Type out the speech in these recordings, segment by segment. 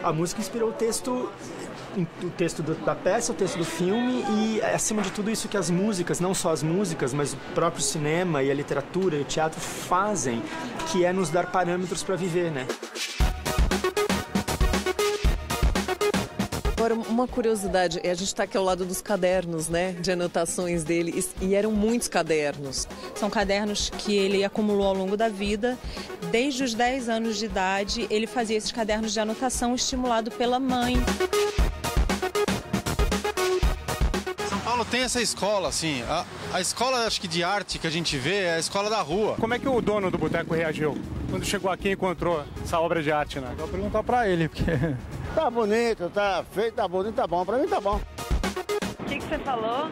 A música inspirou o texto da peça, o texto do filme e, acima de tudo, isso que as músicas, não só as músicas, mas o próprio cinema e a literatura e o teatro fazem, que é nos dar parâmetros para viver, né? Agora, uma curiosidade, a gente está aqui ao lado dos cadernos, né, de anotações dele, e eram muitos cadernos. São cadernos que ele acumulou ao longo da vida. Desde os 10 anos de idade, ele fazia esses cadernos de anotação estimulado pela mãe. São Paulo tem essa escola, assim, a escola, acho que de arte que a gente vê é a escola da rua. Como é que o dono do boteco reagiu quando chegou aqui e encontrou essa obra de arte, né? Vou perguntar pra ele, porque... Tá bonito, tá feio, tá bonito, tá bom. Pra mim tá bom. O que você falou?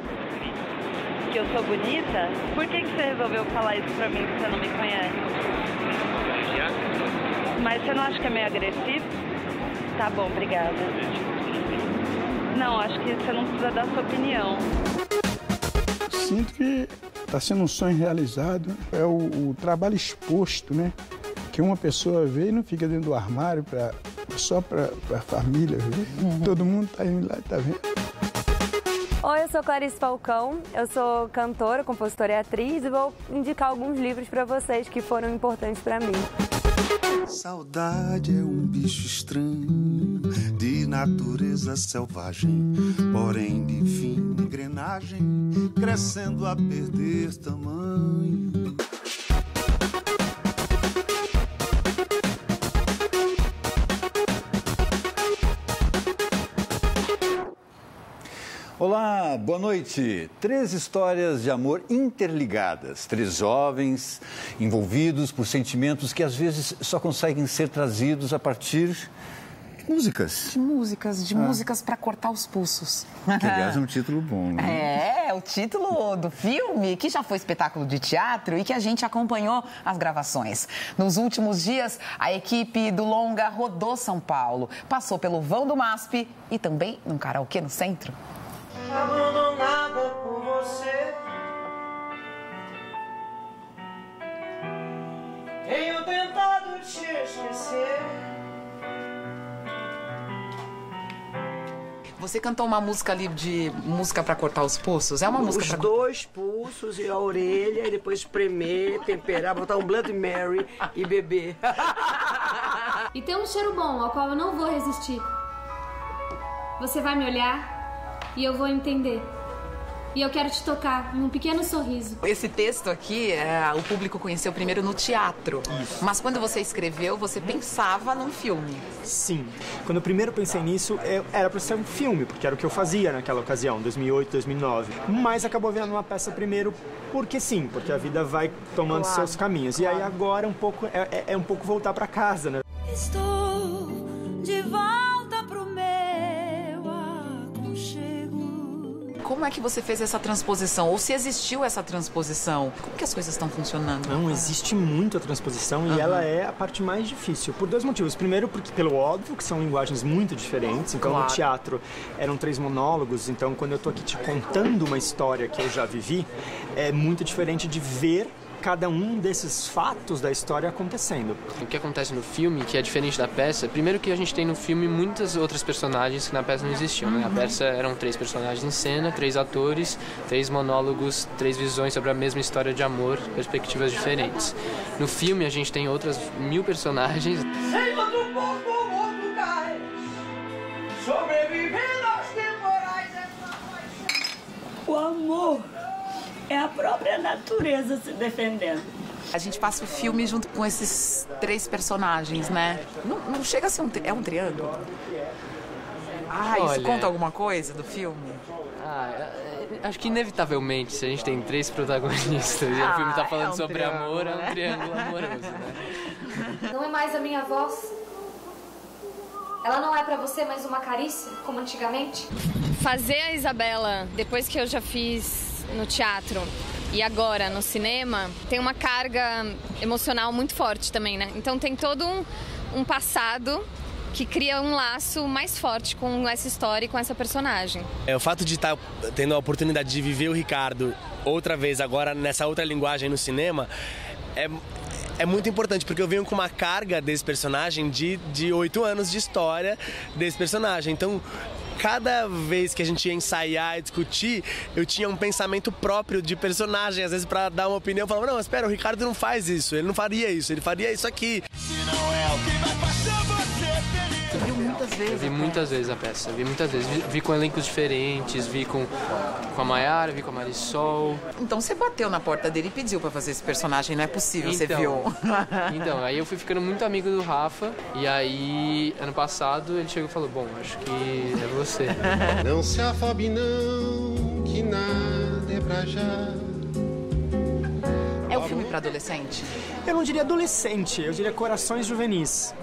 Que eu sou bonita? Por que você resolveu falar isso pra mim, que você não me conhece? Mas você não acha que é meio agressivo? Tá bom, obrigada. Não, acho que você não precisa dar sua opinião. Sinto que tá sendo um sonho realizado. É o trabalho exposto, né? Que uma pessoa vê e não fica dentro do armário só para a família ver. Todo mundo tá indo lá e tá vendo. Oi, eu sou Clarice Falcão, eu sou cantora, compositora e atriz e vou indicar alguns livros para vocês que foram importantes para mim. Saudade é um bicho estranho, de natureza selvagem, porém de fina engrenagem, crescendo a perder tamanho. Olá, boa noite. 3 histórias de amor interligadas. 3 jovens envolvidos por sentimentos que às vezes só conseguem ser trazidos a partir de músicas. De músicas para cortar os pulsos. Que, aliás, é um título bom, né? É o título do filme, que já foi espetáculo de teatro e que a gente acompanhou as gravações. Nos últimos dias, a equipe do longa rodou São Paulo, passou pelo vão do MASP e também num karaokê no centro. Abandonada por você, tenho tentado te esquecer. Você cantou uma música ali de música para cortar os pulsos? É uma música Os pra... 2 pulsos e a orelha, e depois espremer, temperar, botar um Bloody Mary e beber. E tem um cheiro bom, ao qual eu não vou resistir. Você vai me olhar e eu vou entender. E eu quero te tocar em um pequeno sorriso. Esse texto aqui, o público conheceu primeiro no teatro. Isso. Mas quando você escreveu, você pensava num filme. Sim. Quando eu primeiro pensei nisso, era para ser um filme, porque era o que eu fazia naquela ocasião, 2008, 2009. Mas acabou virando uma peça primeiro porque sim, porque a vida vai tomando seus caminhos. E aí agora é um pouco voltar para casa, né? Estou de volta pro meu aconchego. Como é que você fez essa transposição? Ou se existiu essa transposição? Como que as coisas estão funcionando? Não, existe muito a transposição e ela é a parte mais difícil. Por 2 motivos. Primeiro, porque pelo óbvio, que são linguagens muito diferentes. Então, no teatro eram 3 monólogos. Então, quando eu tô aqui te contando uma história que eu já vivi, é muito diferente de ver cada um desses fatos da história acontecendo. O que acontece no filme, que é diferente da peça, primeiro que a gente tem no filme muitas outras personagens que na peça não existiam, né? A peça eram 3 personagens em cena, 3 atores, 3 monólogos, 3 visões sobre a mesma história de amor, perspectivas diferentes. No filme a gente tem outras 1000 personagens. Enquanto o pouco o mundo cai, sobrevivendo aos temporais. O amor é a própria natureza se defendendo. A gente passa o filme junto com esses 3 personagens, né? Não chega a ser um triângulo? Isso conta alguma coisa do filme? Acho que inevitavelmente, se a gente tem 3 protagonistas e o filme tá falando sobre amor, é um triângulo amoroso, né? Não é mais a minha voz. Ela não é pra você mais uma carícia, como antigamente? Fazer a Isabela, depois que eu já fiz no teatro e agora no cinema, tem uma carga emocional muito forte também, né? Então tem todo um passado que cria um laço mais forte com essa história e com essa personagem. O fato de estar tendo a oportunidade de viver o Ricardo outra vez agora nessa outra linguagem no cinema é muito importante, porque eu venho com uma carga desse personagem de 8 anos de história desse personagem. Então, cada vez que a gente ia ensaiar e discutir, eu tinha um pensamento próprio de personagem. Às vezes, para dar uma opinião, eu falava, não, mas espera, o Ricardo não faz isso, ele não faria isso, ele faria isso aqui. Você viu muitas vezes? Eu vi muitas vezes a peça, vi muitas vezes. Vi com elencos diferentes, vi com a Mayara, vi com a Marisol. Então você bateu na porta dele e pediu pra fazer esse personagem, não é possível, você viu? Então, aí eu fui ficando muito amigo do Rafa, e aí, ano passado, ele chegou e falou, bom, acho que é você. Não se afobe não, que nada é pra já. É um filme para adolescente? Eu não diria adolescente, eu diria corações juvenis.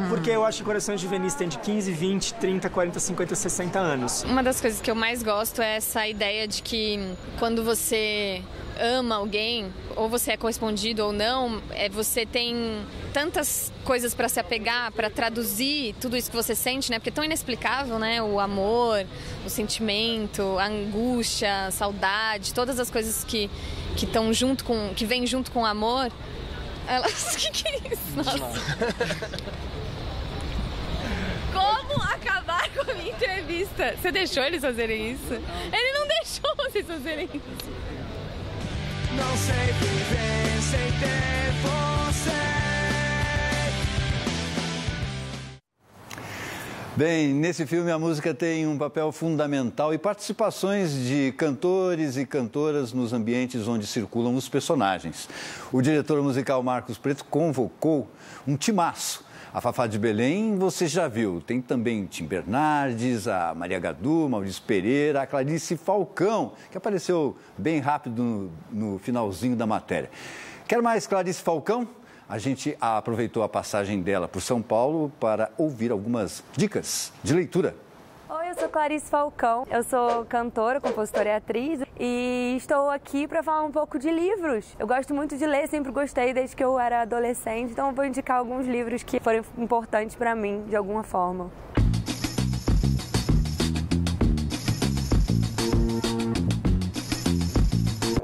Porque eu acho que corações juvenis tem de 15, 20, 30, 40, 50, 60 anos. Uma das coisas que eu mais gosto é essa ideia de que quando você ama alguém, ou você é correspondido ou não, você tem tantas coisas para se apegar, para traduzir tudo isso que você sente, né? Porque é tão inexplicável, né? O amor, o sentimento, a angústia, a saudade, todas as coisas que estão junto com, que vêm junto com o amor. Elas, que é isso? Nossa. Como acabar com a minha entrevista? Você deixou eles fazerem isso? Ele não deixou vocês fazerem isso. Não sei viver sem ter você. Bem, nesse filme a música tem um papel fundamental e participações de cantores e cantoras nos ambientes onde circulam os personagens. O diretor musical Marcos Preto convocou um timaço. A Fafá de Belém você já viu, tem também Tim Bernardes, a Maria Gadu, Maurício Pereira, a Clarice Falcão, que apareceu bem rápido no finalzinho da matéria. Quer mais Clarice Falcão? A gente aproveitou a passagem dela por São Paulo para ouvir algumas dicas de leitura. Oi, eu sou Clarice Falcão, eu sou cantora, compositora e atriz e estou aqui para falar um pouco de livros. Eu gosto muito de ler, sempre gostei desde que eu era adolescente, então eu vou indicar alguns livros que foram importantes para mim de alguma forma.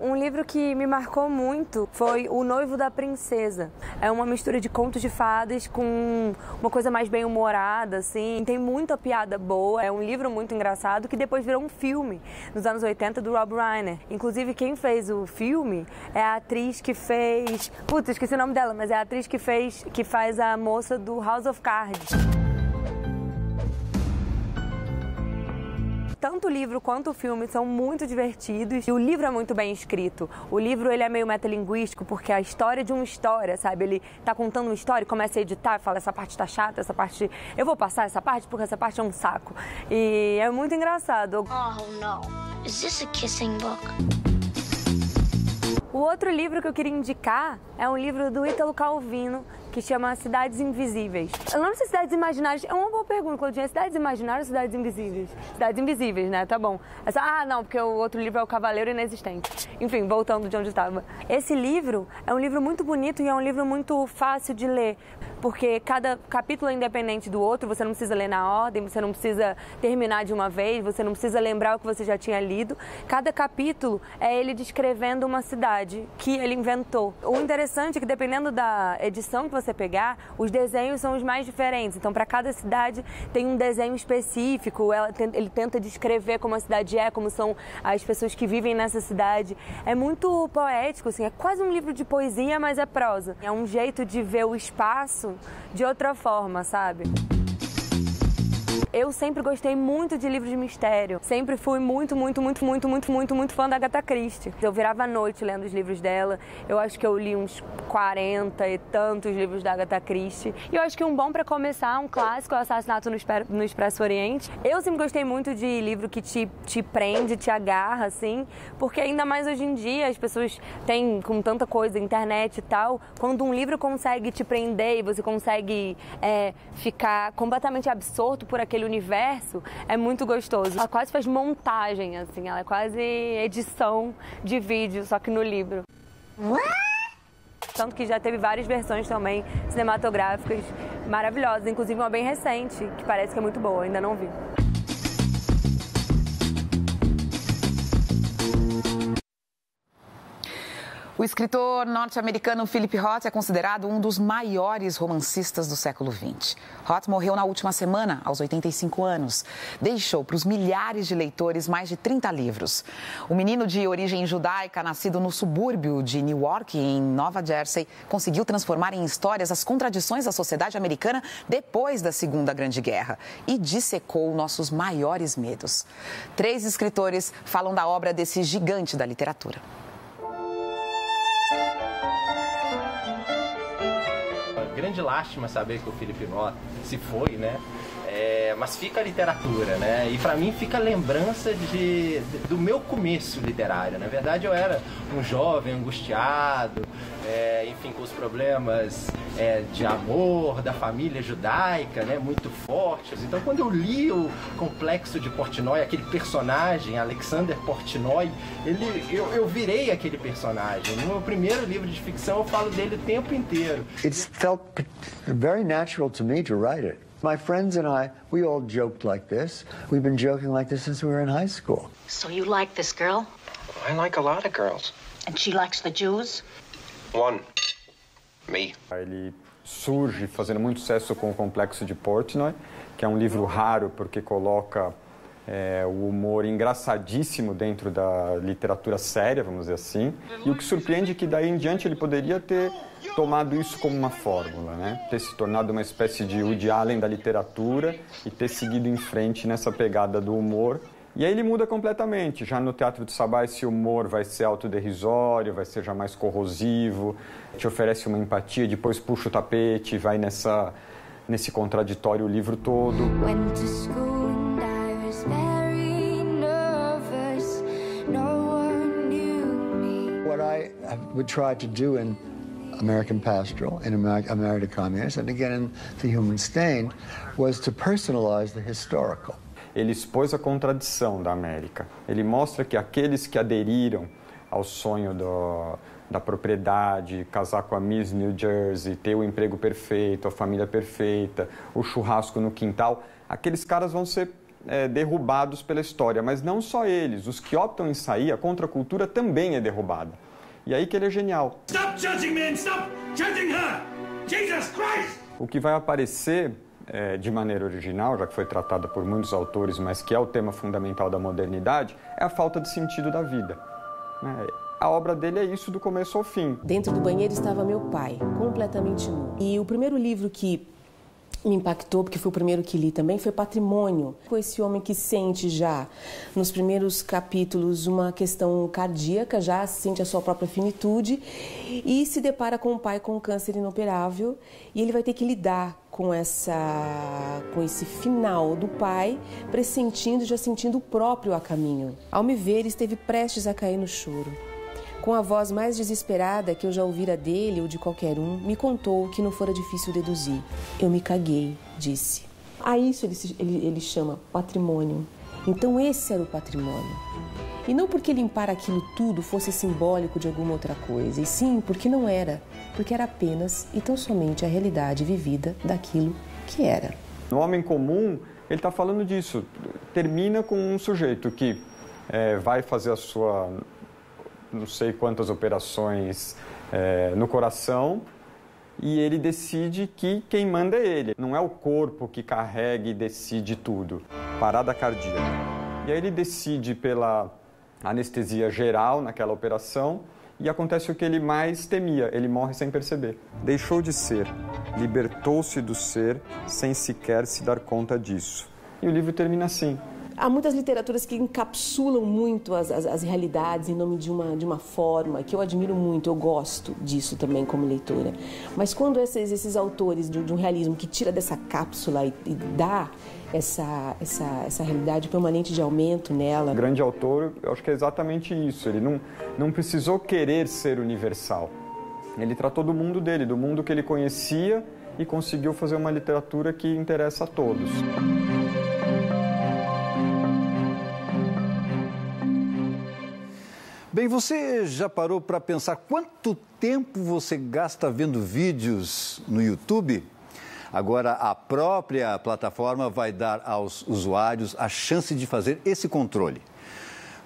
Um livro que me marcou muito foi O Noivo da Princesa. É uma mistura de contos de fadas com uma coisa mais bem-humorada, assim. Tem muita piada boa. É um livro muito engraçado que depois virou um filme nos anos 80 do Rob Reiner. Inclusive, quem fez o filme é a atriz que fez... Putz, esqueci o nome dela, mas é a atriz que faz a moça do House of Cards. Tanto o livro quanto o filme são muito divertidos e o livro é muito bem escrito. O livro ele é meio metalinguístico porque é a história de uma história, sabe? Ele tá contando uma história e começa a editar e fala essa parte tá chata, essa parte... Eu vou passar essa parte porque essa parte é um saco. E é muito engraçado. Oh, no. Is this a kissing book? O outro livro que eu queria indicar é um livro do Ítalo Calvino, que chama Cidades Invisíveis. O nome de Cidades Imaginárias é uma boa pergunta, Claudinha. Cidades Imaginárias ou Cidades Invisíveis? Cidades Invisíveis, né? Tá bom. Não, porque o outro livro é O Cavaleiro Inexistente. Enfim, voltando de onde estava. Esse livro é um livro muito bonito e é um livro muito fácil de ler, porque cada capítulo é independente do outro, você não precisa ler na ordem, você não precisa terminar de uma vez, você não precisa lembrar o que você já tinha lido. Cada capítulo é ele descrevendo uma cidade que ele inventou. O interessante é que dependendo da edição que você pegar, os desenhos são os mais diferentes. Então, para cada cidade tem um desenho específico, ele tenta descrever como a cidade é, como são as pessoas que vivem nessa cidade. É muito poético, assim, é quase um livro de poesia, mas é prosa. É um jeito de ver o espaço de outra forma, sabe? Eu sempre gostei muito de livros de mistério. Sempre fui muito fã da Agatha Christie. Eu virava a noite lendo os livros dela. Eu acho que eu li uns 40 e tantos livros da Agatha Christie. E eu acho que um bom para começar, um clássico, é o Assassinato no Expresso Oriente. Eu sempre gostei muito de livro que te prende, te agarra, assim, porque ainda mais hoje em dia as pessoas têm, com tanta coisa, internet e tal, quando um livro consegue te prender e você consegue ficar completamente absorto por aquele universo, é muito gostoso. Ela quase faz montagem, assim, ela é quase edição de vídeo, só que no livro. Tanto que já teve várias versões também cinematográficas maravilhosas, inclusive uma bem recente, que parece que é muito boa, ainda não vi. O escritor norte-americano Philip Roth é considerado um dos maiores romancistas do século XX. Roth morreu na última semana, aos 85 anos. Deixou para os milhares de leitores mais de 30 livros. O menino de origem judaica, nascido no subúrbio de Newark, em Nova Jersey, conseguiu transformar em histórias as contradições da sociedade americana depois da Segunda Grande Guerra e dissecou nossos maiores medos. 3 escritores falam da obra desse gigante da literatura. Grande lástima saber que o Philip Roth se foi, né? Mas fica a literatura, né? E para mim fica a lembrança do meu começo literário. Na verdade, eu era um jovem angustiado, enfim, com os problemas de amor, da família judaica, né? Muito fortes. Então, quando eu li o Complexo de Portnoy, aquele personagem, Alexander Portnoy, eu virei aquele personagem. No meu primeiro livro de ficção, eu falo dele o tempo inteiro. It felt very natural to me to write it. My friends and I, we all joked like this. We've been joking like this since we were in high school. So you like this girl? I like a lot of girls. And she likes the Jews? One. Me. Ele surge fazendo muito sucesso com o Complexo de Portnoy, que é um livro raro porque coloca o humor engraçadíssimo dentro da literatura séria, vamos dizer assim. E o que surpreende é que daí em diante ele poderia ter tomado isso como uma fórmula, né? Ter se tornado uma espécie de Woody Allen da literatura e ter seguido em frente nessa pegada do humor. E aí ele muda completamente. Já no Teatro do Sabá esse humor vai ser autoderrisório, vai ser já mais corrosivo, te oferece uma empatia, depois puxa o tapete, vai nesse contraditório o livro todo. What I would try to do in American Pastoral, in America the Communist, and again in The Human Stain, was to personalize the historical. Ele expôs a contradição da América. Ele mostra que aqueles que aderiram ao sonho da propriedade, casar com a Miss New Jersey, ter o emprego perfeito, a família perfeita, o churrasco no quintal, aqueles caras vão ser derrubados pela história. Mas não só eles, os que optam em sair, a contracultura também é derrubada. E aí que ele é genial. Stop judging me and stop judging her! Jesus Christ! O que vai aparecer de maneira original, já que foi tratada por muitos autores, mas que é o tema fundamental da modernidade, é a falta de sentido da vida. A obra dele é isso do começo ao fim. Dentro do banheiro estava meu pai, completamente nu. E o primeiro livro que me impactou, porque foi o primeiro que li também, foi Patrimônio. Com esse homem que sente já, nos primeiros capítulos, uma questão cardíaca, já sente a sua própria finitude e se depara com o pai com um câncer inoperável e ele vai ter que lidar com esse final do pai, pressentindo, já sentindo o próprio a caminho. Ao me ver, esteve prestes a cair no choro. Com a voz mais desesperada que eu já ouvira dele ou de qualquer um, me contou que não fora difícil deduzir. Eu me caguei, disse. A isso ele chama patrimônio. Então esse era o patrimônio. E não porque limpar aquilo tudo fosse simbólico de alguma outra coisa, e sim porque não era, porque era apenas e tão somente a realidade vivida daquilo que era. No Homem Comum, ele está falando disso. Termina com um sujeito que vai fazer a sua não sei quantas operações no coração e ele decide que quem manda é ele. Não é o corpo que carrega e decide tudo. Parada cardíaca. E aí ele decide pela anestesia geral naquela operação e acontece o que ele mais temia. Ele morre sem perceber. Deixou de ser, libertou-se do ser sem sequer se dar conta disso. E o livro termina assim. Há muitas literaturas que encapsulam muito as realidades em nome de uma forma que eu admiro muito, eu gosto disso também como leitora. Mas quando esses autores de um realismo que tira dessa cápsula e dá essa realidade permanente de aumento nela... O grande autor, eu acho que é exatamente isso, ele não precisou querer ser universal. Ele tratou do mundo dele, do mundo que ele conhecia e conseguiu fazer uma literatura que interessa a todos. Bem, você já parou para pensar quanto tempo você gasta vendo vídeos no YouTube? Agora, a própria plataforma vai dar aos usuários a chance de fazer esse controle.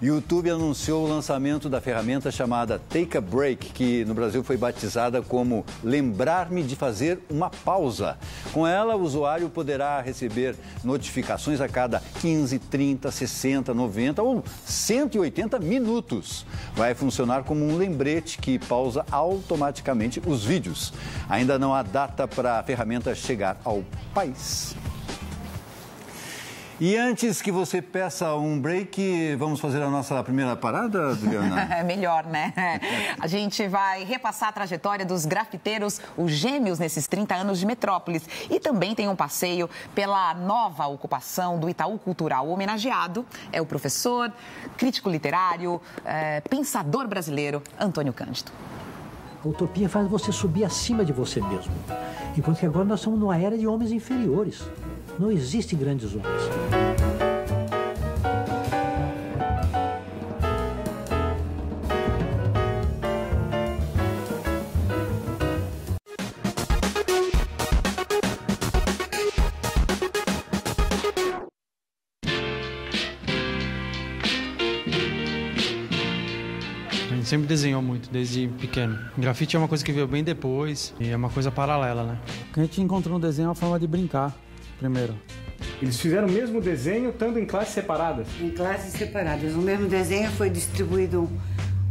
O YouTube anunciou o lançamento da ferramenta chamada Take a Break, que no Brasil foi batizada como Lembrar-me de fazer uma pausa. Com ela, o usuário poderá receber notificações a cada 15, 30, 60, 90 ou 180 minutos. Vai funcionar como um lembrete que pausa automaticamente os vídeos. Ainda não há data para a ferramenta chegar ao país. E antes que você peça um break, vamos fazer a nossa primeira parada, Adriana? É melhor, né? A gente vai repassar a trajetória dos grafiteiros, os gêmeos, nesses 30 anos de Metrópolis. E também tem um passeio pela nova ocupação do Itaú Cultural. O homenageado é o professor, crítico literário, pensador brasileiro, Antônio Cândido. A utopia faz você subir acima de você mesmo. Enquanto que agora nós estamos numa era de homens inferiores. Não existem grandes homens. A gente sempre desenhou muito, desde pequeno. Grafite é uma coisa que veio bem depois e é uma coisa paralela, né? O que a gente encontrou no desenho é uma forma de brincar, primeiro. Eles fizeram o mesmo desenho, estando em classes separadas? Em classes separadas. O mesmo desenho foi distribuído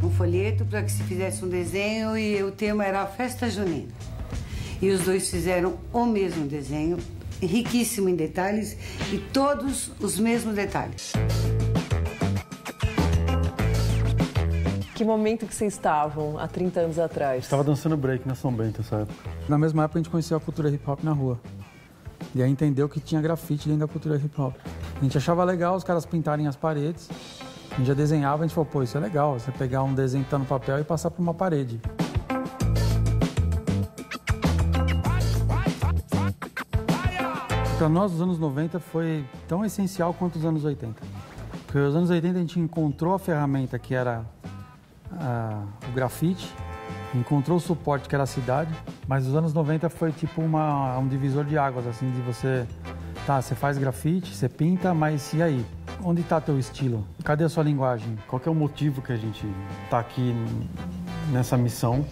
um folheto para que se fizesse um desenho e o tema era a festa junina. E os dois fizeram o mesmo desenho, riquíssimo em detalhes e todos os mesmos detalhes. Que momento que vocês estavam há 30 anos atrás? Estava dançando break na São Bento nessa época. Na mesma época a gente conheceu a cultura hip hop na rua. E aí entendeu que tinha grafite dentro da cultura hip hop. A gente achava legal os caras pintarem as paredes. A gente já desenhava, a gente falou, pô, isso é legal. Você pegar um desenho que tá no papel e passar por uma parede. Para nós, os anos 90 foi tão essencial quanto os anos 80. Porque nos anos 80 a gente encontrou a ferramenta que era o grafite, encontrou o suporte que era a cidade, mas os anos 90 foi tipo um divisor de águas, assim, de você... Tá, você faz grafite, você pinta, mas e aí? Onde está teu estilo? Cadê a sua linguagem? Qual que é o motivo que a gente está aqui nessa missão?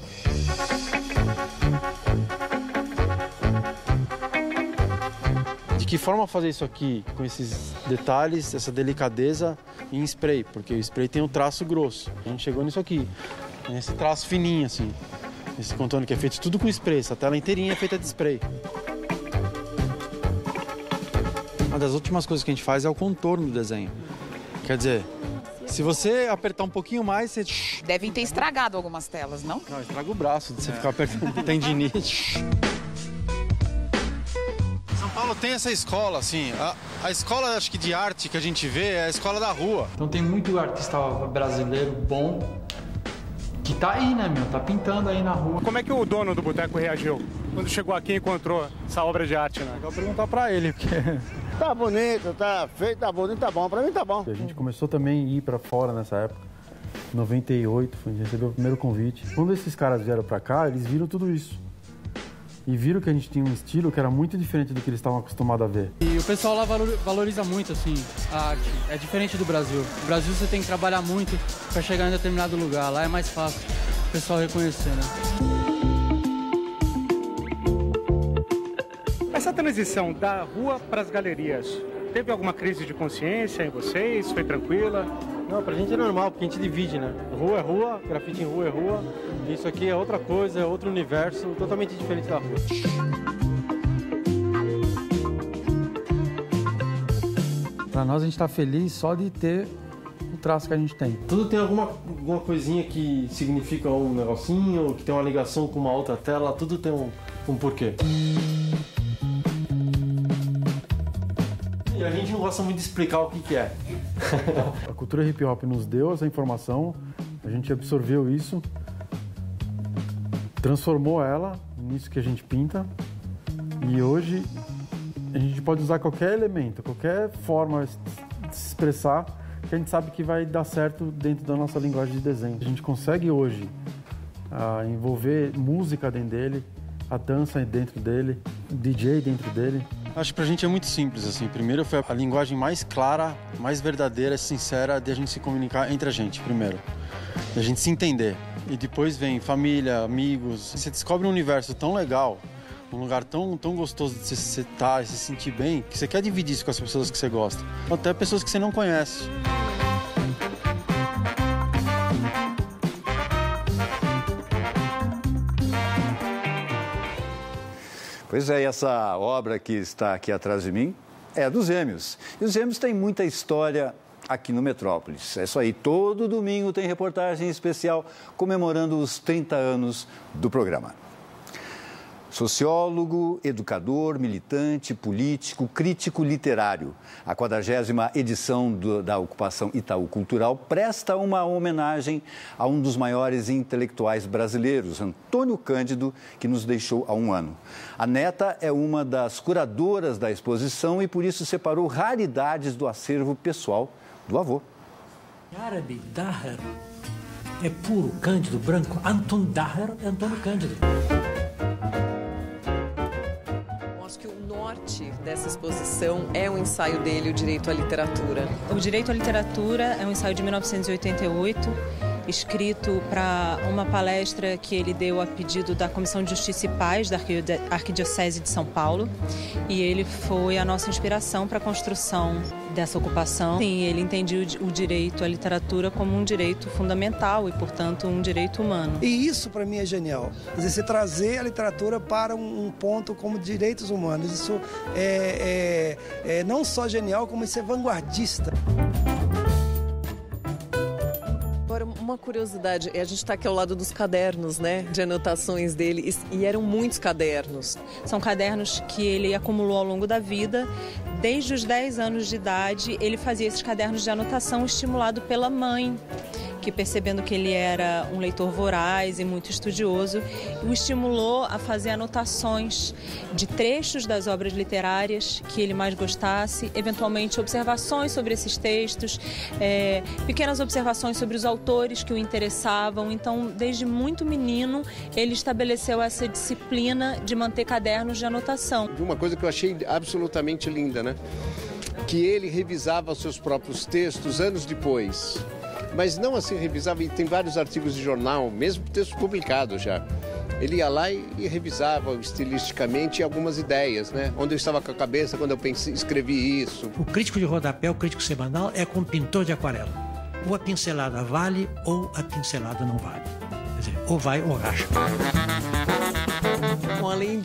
De que forma fazer isso aqui, com esses detalhes, essa delicadeza em spray? Porque o spray tem um traço grosso. A gente chegou nisso aqui, nesse traço fininho, assim. Esse contorno que é feito tudo com spray, essa tela inteirinha é feita de spray. Uma das últimas coisas que a gente faz é o contorno do desenho. Quer dizer, se você apertar um pouquinho mais, você... Devem ter estragado algumas telas, não? Não, estraga o braço de você ficar apertando tendinite. São Paulo tem essa escola, assim, a escola, acho que de arte que a gente vê é a escola da rua. Então tem muito artista brasileiro bom que tá aí, né, meu? Tá pintando aí na rua. Como é que o dono do boteco reagiu quando chegou aqui e encontrou essa obra de arte, né? Eu vou perguntar pra ele, porque... Tá bonito, tá feito, tá bonito, tá bom. Pra mim tá bom. A gente começou também a ir pra fora nessa época. Em 98, a gente recebeu o primeiro convite. Quando esses caras vieram pra cá, eles viram tudo isso. E viram que a gente tinha um estilo que era muito diferente do que eles estavam acostumados a ver. E o pessoal lá valoriza muito, assim, a arte. É diferente do Brasil. No Brasil você tem que trabalhar muito para chegar em determinado lugar. Lá é mais fácil o pessoal reconhecer, né? Essa transição da rua para as galerias, teve alguma crise de consciência em vocês? Foi tranquila? Não, pra gente é normal, porque a gente divide, né? Rua é rua, grafite em rua é rua. Isso aqui é outra coisa, é outro universo, totalmente diferente da rua. Pra nós, a gente tá feliz só de ter o traço que a gente tem. Tudo tem alguma coisinha que significa um negocinho, que tem uma ligação com uma outra tela, tudo tem um porquê. E a gente não gosta muito de explicar o que é. A cultura hip hop nos deu essa informação, a gente absorveu isso, transformou ela nisso que a gente pinta e hoje a gente pode usar qualquer elemento, qualquer forma de se expressar que a gente sabe que vai dar certo dentro da nossa linguagem de desenho. A gente consegue hoje envolver música dentro dele, a dança dentro dele, o DJ dentro dele. Acho que pra gente é muito simples, assim. Primeiro foi a linguagem mais clara, mais verdadeira, sincera de a gente se comunicar entre a gente, primeiro. De a gente se entender. E depois vem família, amigos. Você descobre um universo tão legal, um lugar tão gostoso de você estar e se sentir bem, que você quer dividir isso com as pessoas que você gosta. Até pessoas que você não conhece. Pois é, e essa obra que está aqui atrás de mim é dos Gêmeos. E os Gêmeos têm muita história aqui no Metrópolis. É isso aí, todo domingo tem reportagem especial comemorando os 30 anos do programa. Sociólogo, educador, militante, político, crítico literário. A 40ª edição da Ocupação Itaú Cultural presta uma homenagem a um dos maiores intelectuais brasileiros, Antônio Cândido, que nos deixou há um ano. A neta é uma das curadoras da exposição e, por isso, separou raridades do acervo pessoal do avô. Em árabe, Daher é puro, Cândido, branco. Anton Daher é Antônio Cândido. Dessa exposição é um ensaio dele, O Direito à Literatura. O Direito à Literatura é um ensaio de 1988, escrito para uma palestra que ele deu a pedido da Comissão de Justiça e Paz da Arquidiocese de São Paulo, e ele foi a nossa inspiração para a construção dessa ocupação. Sim, ele entendia o direito à literatura como um direito fundamental e, portanto, um direito humano. E isso, para mim, é genial. Quer dizer, você trazer a literatura para um ponto como direitos humanos. Isso é não só genial, como isso é vanguardista. Agora, uma curiosidade, a gente está aqui ao lado dos cadernos, né, de anotações dele, e eram muitos cadernos. São cadernos que ele acumulou ao longo da vida. Desde os 10 anos de idade, ele fazia esses cadernos de anotação estimulado pela mãe, que, percebendo que ele era um leitor voraz e muito estudioso, o estimulou a fazer anotações de trechos das obras literárias que ele mais gostasse, eventualmente observações sobre esses textos, pequenas observações sobre os autores que o interessavam. Então, desde muito menino, ele estabeleceu essa disciplina de manter cadernos de anotação. Uma coisa que eu achei absolutamente linda, né? Que ele revisava os seus próprios textos anos depois. Mas não assim revisava, e tem vários artigos de jornal, mesmo textos publicados já. Ele ia lá e revisava estilisticamente algumas ideias, né? Onde eu estava com a cabeça quando eu escrevi isso. O crítico de rodapé, o crítico semanal, é como pintor de aquarela. Ou a pincelada vale, ou a pincelada não vale. Quer dizer, ou vai ou racha. Bom, além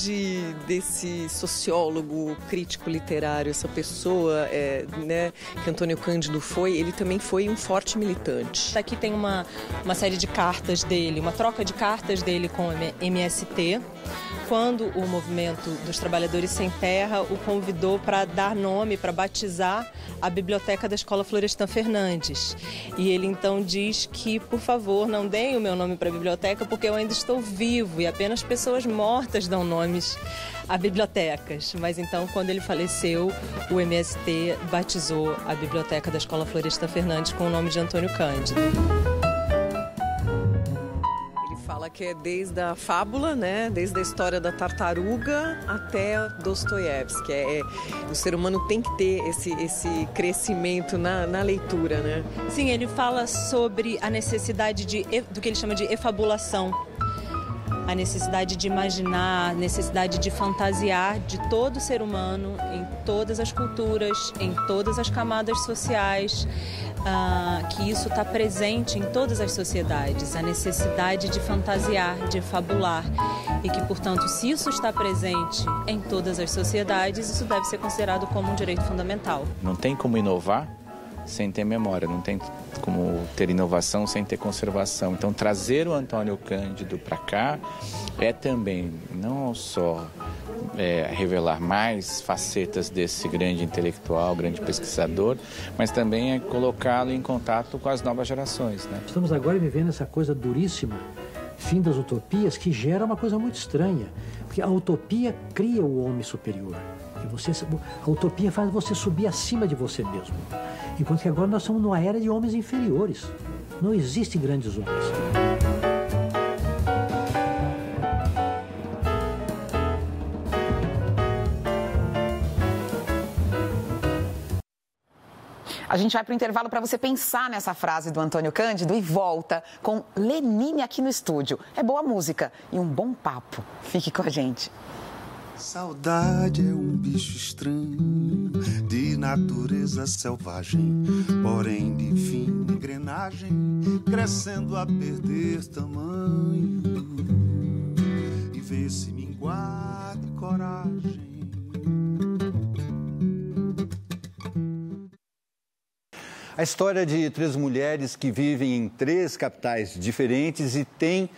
desse sociólogo, crítico literário, essa pessoa né, que Antônio Cândido foi, ele também foi um forte militante. Aqui tem uma série de cartas dele, uma troca de cartas dele com o MST, quando o Movimento dos Trabalhadores Sem Terra o convidou para dar nome, para batizar a biblioteca da Escola Florestan Fernandes. E ele então diz que, por favor, não deem o meu nome para a biblioteca porque eu ainda estou vivo e apenas pessoas mortas dão nomes a bibliotecas. Mas então, quando ele faleceu, o MST batizou a biblioteca da Escola Florestan Fernandes com o nome de Antônio Cândido. Fala que é desde a fábula, né? Desde a história da tartaruga até Dostoiévski. O ser humano tem que ter esse crescimento na leitura, né? Sim, ele fala sobre a necessidade do que ele chama de efabulação. A necessidade de imaginar, a necessidade de fantasiar de todo ser humano, em todas as culturas, em todas as camadas sociais, que isso está presente em todas as sociedades, a necessidade de fantasiar, de fabular, e que, portanto, se isso está presente em todas as sociedades, isso deve ser considerado como um direito fundamental. Não tem como inovar sem ter memória, não tem como ter inovação sem ter conservação. Então, trazer o Antônio Cândido para cá é também não só revelar mais facetas desse grande intelectual, grande pesquisador, mas também é colocá-lo em contato com as novas gerações, né? Estamos agora vivendo essa coisa duríssima, fim das utopias, que gera uma coisa muito estranha, porque a utopia cria o homem superior. A utopia faz você subir acima de você mesmo. Enquanto que agora nós estamos numa era de homens inferiores. Não existem grandes homens. A gente vai para o intervalo para você pensar nessa frase do Antônio Cândido e volta com Lenine aqui no estúdio. É boa música e um bom papo. Fique com a gente. Saudade é um bicho estranho, de natureza selvagem, porém de fina engrenagem, crescendo a perder tamanho. E vê se minguar de coragem. A história de 3 mulheres que vivem em 3 capitais diferentes e têm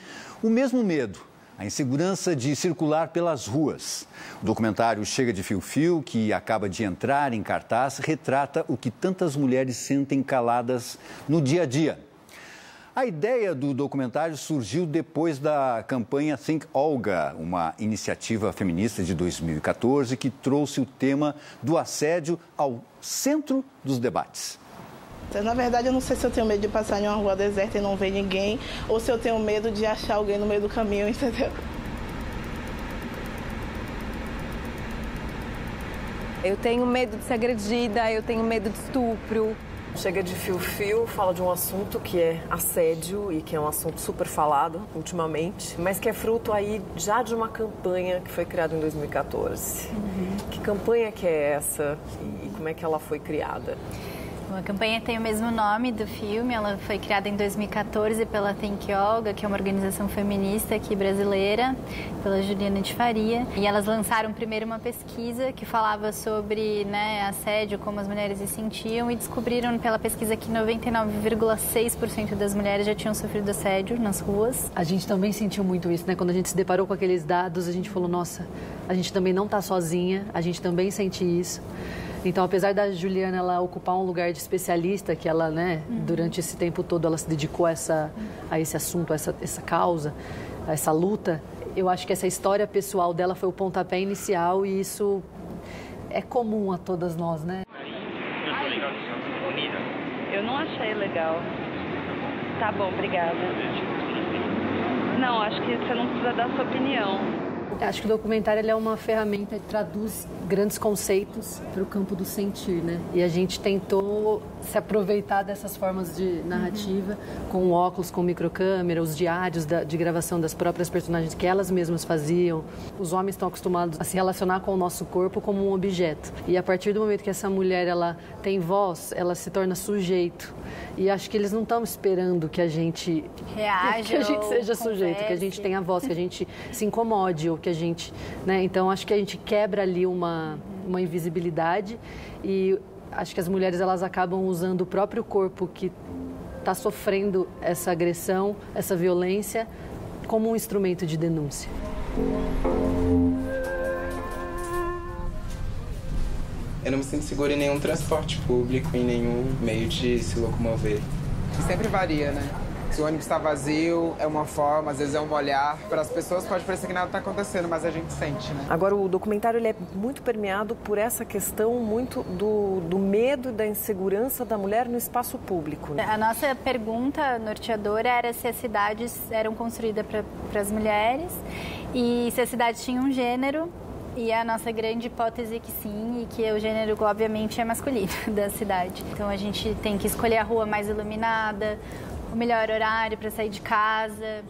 o mesmo medo. A insegurança de circular pelas ruas. O documentário Chega de Fio-Fio, que acaba de entrar em cartaz, retrata o que tantas mulheres sentem caladas no dia a dia. A ideia do documentário surgiu depois da campanha Think Olga, uma iniciativa feminista de 2014 que trouxe o tema do assédio ao centro dos debates. Na verdade, eu não sei se eu tenho medo de passar em uma rua deserta e não ver ninguém, ou se eu tenho medo de achar alguém no meio do caminho, entendeu? Eu tenho medo de ser agredida, eu tenho medo de estupro. Chega de Fio-Fio fala de um assunto que é assédio e que é um assunto super falado ultimamente, mas que é fruto aí já de uma campanha que foi criada em 2014. Que campanha que é essa e como é que ela foi criada? A campanha tem o mesmo nome do filme, ela foi criada em 2014 pela Think Olga, que é uma organização feminista aqui brasileira, pela Juliana de Faria. E elas lançaram primeiro uma pesquisa que falava sobre assédio, como as mulheres se sentiam, e descobriram pela pesquisa que 99,6% das mulheres já tinham sofrido assédio nas ruas. A gente também sentiu muito isso, né? Quando a gente se deparou com aqueles dados, a gente falou, nossa, a gente também não está sozinha, a gente também sente isso. Então, apesar da Juliana ela ocupar um lugar de especialista, que ela, durante esse tempo todo, ela se dedicou a esse assunto, a essa causa, a essa luta, eu acho que essa história pessoal dela foi o pontapé inicial e isso é comum a todas nós, né? Eu não achei legal. Tá bom, obrigada. Não, acho que você não precisa dar sua opinião. Acho que o documentário ele é uma ferramenta que traduz grandes conceitos para o campo do sentir, né? E a gente tentou se aproveitar dessas formas de narrativa, com óculos, com microcâmera, os diários de gravação das próprias personagens que elas mesmas faziam. Os homens estão acostumados a se relacionar com o nosso corpo como um objeto. E a partir do momento que essa mulher ela tem voz, ela se torna sujeito. E acho que eles não estão esperando que a gente reaja, que a gente seja sujeito, que a gente tenha voz, que a gente se incomode ou que a gente, Então acho que a gente quebra ali uma invisibilidade e acho que as mulheres elas acabam usando o próprio corpo que está sofrendo essa agressão, essa violência como um instrumento de denúncia. Eu não me sinto segura em nenhum transporte público, em nenhum meio de se locomover. Sempre varia, né? Se o ônibus está vazio, é uma forma, às vezes é um olhar. Para as pessoas pode parecer que nada está acontecendo, mas a gente sente, né? Agora, o documentário ele é muito permeado por essa questão muito do medo e da insegurança da mulher no espaço público. Né? A nossa pergunta norteadora era se as cidades eram construídas para as mulheres e se as cidades tinham um gênero. E a nossa grande hipótese é que sim, e que o gênero, obviamente, é masculino da cidade. Então, a gente tem que escolher a rua mais iluminada, o melhor horário para sair de casa,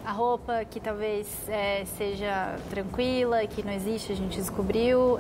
a roupa que talvez seja tranquila, que não existe, a gente descobriu,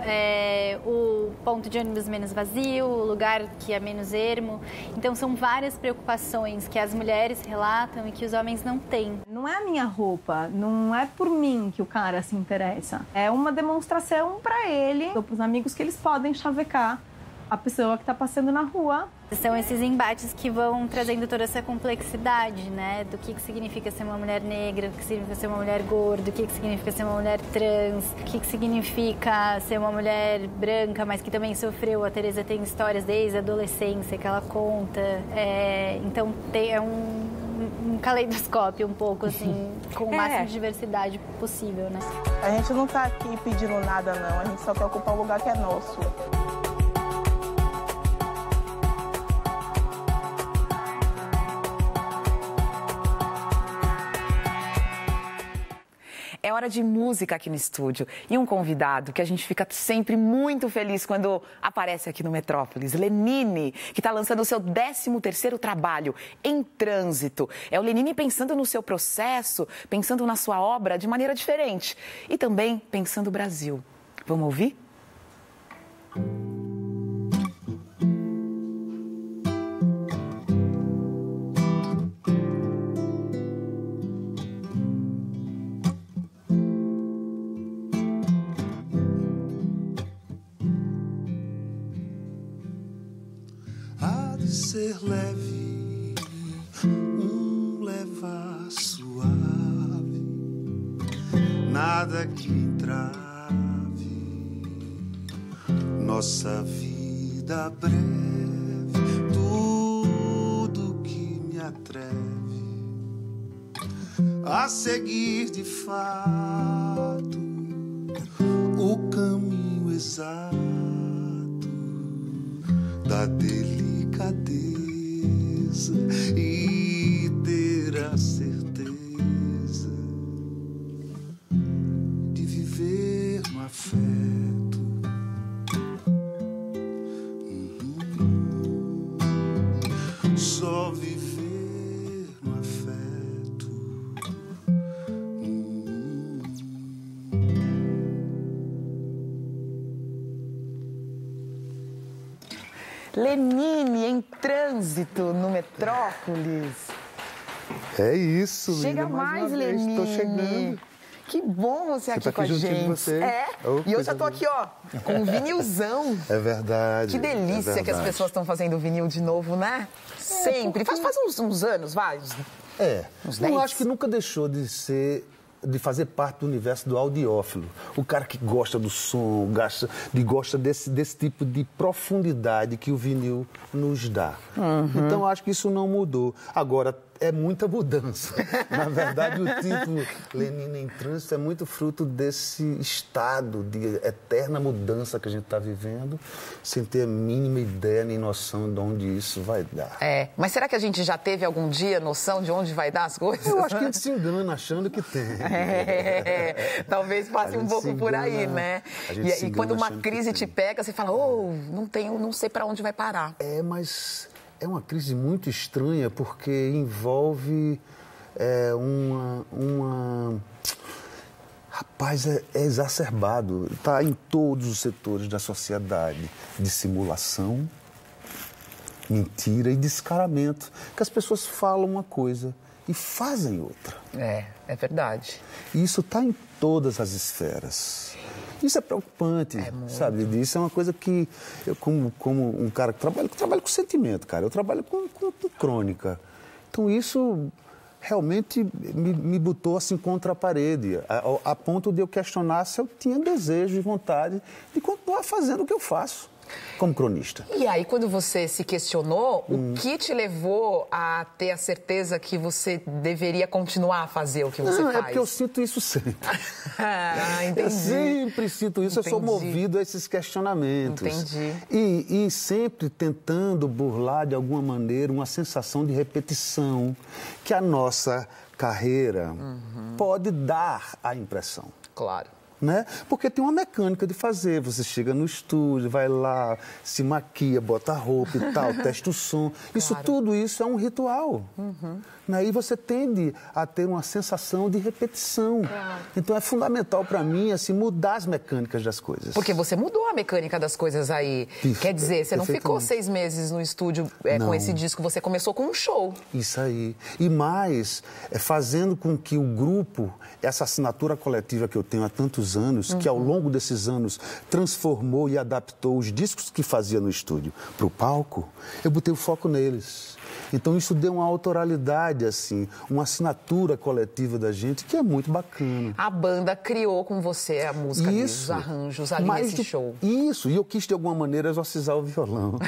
o ponto de ônibus menos vazio, o lugar que é menos ermo. Então, são várias preocupações que as mulheres relatam e que os homens não têm. Não é a minha roupa, não é por mim que o cara se interessa. É uma demonstração para ele, ou para os amigos, que eles podem chavecar a pessoa que está passando na rua. São esses embates que vão trazendo toda essa complexidade, né? Do que significa ser uma mulher negra, do que significa ser uma mulher gorda, do que significa ser uma mulher trans, o que significa ser uma mulher branca, mas que também sofreu. A Teresa tem histórias desde a adolescência que ela conta. Então, é um caleidoscópio um pouco, assim, com o máximo de diversidade possível, né? A gente não está aqui pedindo nada, não. A gente só quer ocupar um lugar que é nosso. É hora de música aqui no estúdio. E um convidado que a gente fica sempre muito feliz quando aparece aqui no Metrópolis, Lenine, que está lançando o seu 13º trabalho, Em Trânsito. É o Lenine pensando no seu processo, pensando na sua obra de maneira diferente. E também pensando no Brasil. Vamos ouvir? Ser leve, leva suave, nada que entrave nossa vida breve, tudo que me atreve a seguir de fato o caminho exato da delicadeza e ter a certeza de viver no afeto. Só viver no afeto. Lenine, Em Trânsito, no Metrópolis. É isso, Chega Lívia, mais, Lenine. Estou chegando. Que bom você aqui tá com a gente. Você. E eu já tô aqui, ó, com um vinilzão. É verdade. Que delícia que as pessoas estão fazendo vinil de novo, né? Sempre. Faz uns anos, vai. Uns 10. Eu acho que nunca deixou de fazer parte do universo do audiófilo. O cara que gosta do som, gosta desse tipo de profundidade que o vinil nos dá. Então, acho que isso não mudou. Agora, é muita mudança. Na verdade, o título Lenine em Trânsito é muito fruto desse estado de eterna mudança que a gente está vivendo, sem ter a mínima ideia nem noção de onde isso vai dar. Mas será que a gente já teve algum dia noção de onde vai dar as coisas? Eu acho que a gente se engana achando que tem. Talvez passe um pouco por aí, né? E quando uma crise te pega, você fala, não sei para onde vai parar. Mas é uma crise muito estranha porque envolve Rapaz, é exacerbado. Está em todos os setores da sociedade. Dissimulação, mentira e descaramento. Que as pessoas falam uma coisa e fazem outra. É verdade. E isso está em todas as esferas. Isso é preocupante, sabe? Isso é uma coisa que, eu, como um cara que trabalha com sentimento, cara, eu trabalho com crônica. Então isso realmente me botou assim contra a parede, a ponto de eu questionar se eu tinha desejo e vontade de continuar fazendo o que eu faço como cronista. E aí, quando você se questionou, o que te levou a ter a certeza que você deveria continuar a fazer o que você faz? É porque eu sinto isso sempre. Entendi. Eu sempre sinto isso, eu sou movido a esses questionamentos. Entendi. E sempre tentando burlar, de alguma maneira, uma sensação de repetição que a nossa carreira pode dar a impressão. Claro. Né? Porque tem uma mecânica de fazer. Você chega no estúdio, vai lá, se maquia, bota roupa e tal, testa o som. Tudo isso é um ritual. Né? E você tende a ter uma sensação de repetição. Então é fundamental para mim assim, mudar as mecânicas das coisas. Porque você mudou a mecânica das coisas aí. Quer dizer, você não ficou 6 meses no estúdio com esse disco, você começou com um show. Isso aí. E mais, fazendo com que o grupo, essa assinatura coletiva que eu tenho há tantos anos, que ao longo desses anos transformou e adaptou os discos que fazia no estúdio para o palco, eu botei o foco neles. Então isso deu uma autoralidade, assim, uma assinatura coletiva da gente que é muito bacana. A banda criou com você a música, os arranjos ali nesse show. Isso, e eu quis de alguma maneira exorcizar o violão.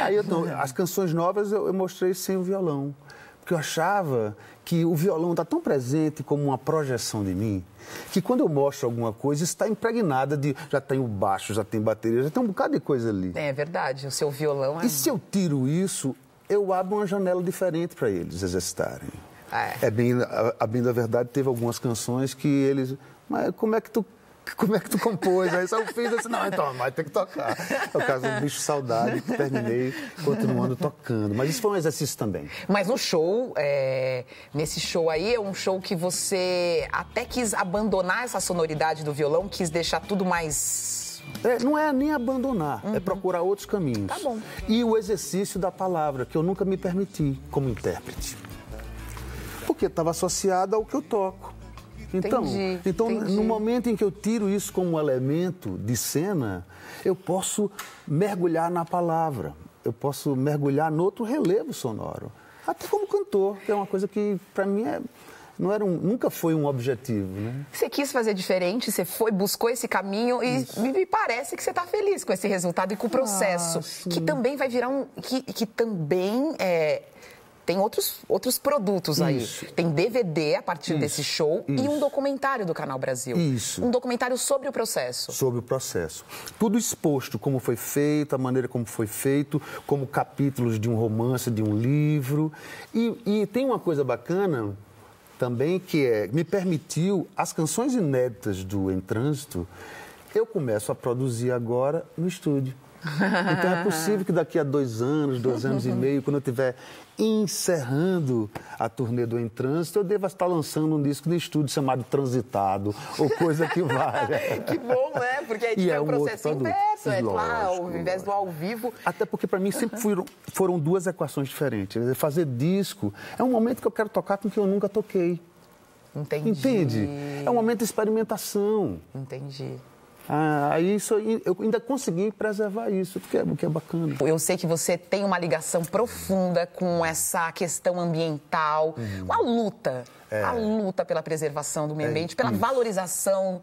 Aí as canções novas eu mostrei sem o violão. Porque eu achava que o violão está tão presente como uma projeção de mim, que quando eu mostro alguma coisa, está impregnada de... Já tem o baixo, já tem bateria, já tem um bocado de coisa ali. É verdade, o seu violão é... E se eu tiro isso, eu abro uma janela diferente para eles exercitarem. A bem da verdade, teve algumas canções que eles... Mas como é que tu compôs? Aí só fiz assim, não, então, mas tem que tocar. É o caso do Bicho Saudade, que terminei continuando tocando. Mas isso foi um exercício também. Mas no show, nesse show aí, é um show que você até quis abandonar essa sonoridade do violão, quis deixar tudo mais... não é nem abandonar, é procurar outros caminhos. Tá bom. E o exercício da palavra, que eu nunca me permiti como intérprete. Porque estava associado ao que eu toco. Então, entendi. No momento em que eu tiro isso como um elemento de cena, eu posso mergulhar na palavra, eu posso mergulhar no outro relevo sonoro. Até como cantor, que é uma coisa que, para mim, nunca foi um objetivo, né? Você quis fazer diferente, você buscou esse caminho e me parece que você está feliz com esse resultado e com o processo, que também vai virar que também tem outros produtos aí. Tem DVD a partir desse show e um documentário do Canal Brasil. Um documentário sobre o processo. Sobre o processo. Tudo exposto, como foi feito, a maneira como foi feito, como capítulos de um romance, de um livro. E tem uma coisa bacana também que me permitiu, as canções inéditas do Em Trânsito, eu começo a produzir agora no estúdio. Então é possível que daqui a 2 anos, 2 anos e meio, quando eu estiver encerrando a turnê do Em Trânsito, eu deva estar lançando um disco de estúdio chamado Transitado, ou coisa que valha. Que bom, né? Porque aí é um processo inverso, ao invés do ao vivo. Até porque para mim sempre foram 2 equações diferentes. Fazer disco é um momento que eu quero tocar com quem eu nunca toquei. Entendi. Entende? É um momento de experimentação. Entendi. Eu ainda consegui preservar isso, porque é bacana. Eu sei que você tem uma ligação profunda com essa questão ambiental, com a luta pela preservação do meio ambiente, pela valorização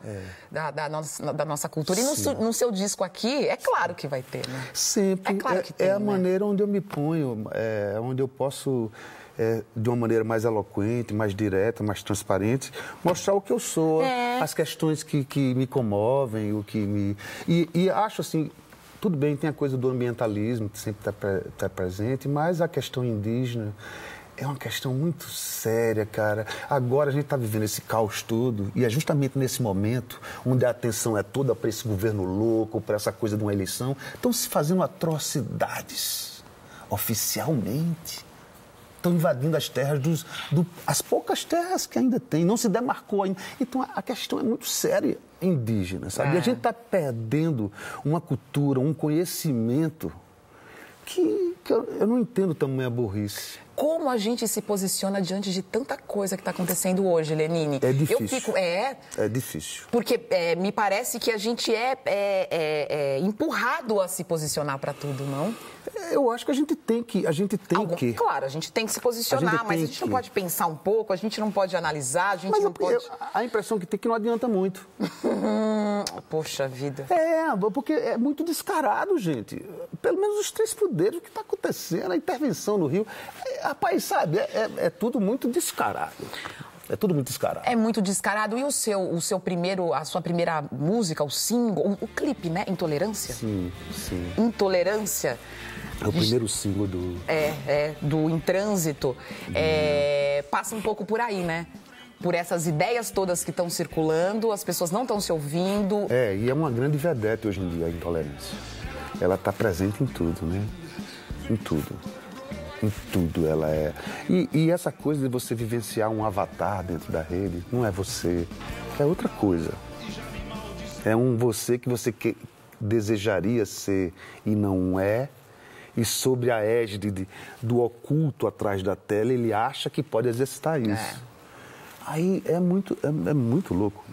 da nossa cultura. E no seu disco aqui, é claro que vai ter, né? Sempre. É claro que tem, é a maneira onde eu me ponho, onde eu posso... de uma maneira mais eloquente, mais direta, mais transparente, mostrar o que eu sou, as questões que me comovem, o que me... E acho assim, tudo bem, tem a coisa do ambientalismo, que sempre está presente, mas a questão indígena é uma questão muito séria, cara. Agora a gente está vivendo esse caos todo, e é justamente nesse momento onde a atenção é toda para esse governo louco, para essa coisa de uma eleição, estão se fazendo atrocidades, oficialmente. Estão invadindo as terras as poucas terras que ainda tem, não se demarcou ainda. Então a questão é muito séria indígena, sabe? E a gente está perdendo uma cultura, um conhecimento que eu não entendo tamanha burrice. Como a gente se posiciona diante de tanta coisa que está acontecendo hoje, Lenine? É difícil. Eu fico, É difícil. Porque me parece que a gente é empurrado a se posicionar para tudo, não? Eu acho que a gente tem que... Claro, a gente tem que se posicionar, mas a gente não pode pensar um pouco, a gente não pode analisar, a gente não pode... A impressão que tem que não adianta muito. Poxa vida. Porque é muito descarado, gente. Pelo menos os 3 poderes, o que está acontecendo, a intervenção no Rio... Rapaz, sabe, é tudo muito descarado. É tudo muito descarado. É muito descarado. E a sua primeira música, o single, o clipe, né? Intolerância? Sim. Intolerância. É o primeiro single do... do Em Trânsito. Passa um pouco por aí, né? Por essas ideias todas que estão circulando, as pessoas não estão se ouvindo. E é uma grande vedete hoje em dia, a intolerância. Ela está presente em tudo, né? Em tudo. Em tudo ela é. E essa coisa de você vivenciar um avatar dentro da rede, não é você, é outra coisa. É um você que você desejaria ser e não é. E sobre a égide do oculto atrás da tela, ele acha que pode exercitar isso. Aí é muito louco.